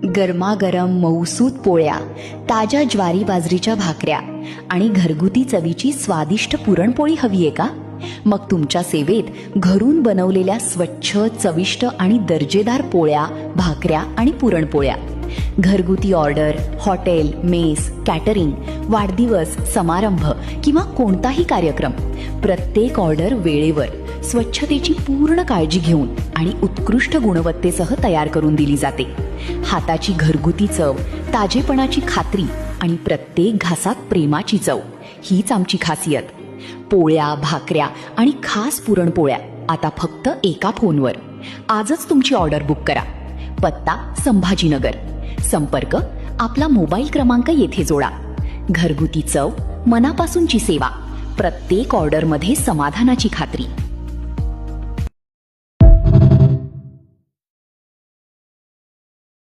गरमागरम मऊसूत पोळ्या, ताज्या ज्वारी बाजरीच्या भाकऱ्या आणि घरगुती चवीची स्वादिष्ट पुरणपोळी हवीये का? मग तुमच्या सेवेत घरून बनवलेल्या स्वच्छ, चविष्ट आणि दर्जेदार पोळ्या, भाकऱ्या आणि पुरणपोळ्या. घरगुती ऑर्डर, हॉटेल, मेस, कॅटरिंग, वाढदिवस, समारंभ किंवा कोणताही कार्यक्रम, प्रत्येक ऑर्डर वेळेवर, स्वच्छतेची पूर्ण काळजी घेऊन आणि उत्कृष्ट गुणवत्तेसह तयार करून दिली जाते. हाताची घरगुती चव, ताजेपणाची खात्री आणि प्रत्येक घासात प्रेमाची चव, हीच आमची खासियत. पोळ्या, भाकऱ्या आणि खास पुरणपोळ्या आता फक्त एका फोनवर. आजच तुमची ऑर्डर बुक करा. पत्ता संभाजीनगर. संपर्क आपला मोबाईल क्रमांक येथे जोडा. घरगुती चव, मनापासूनची सेवा, प्रत्येक ऑर्डरमध्ये समाधानाची खात्री.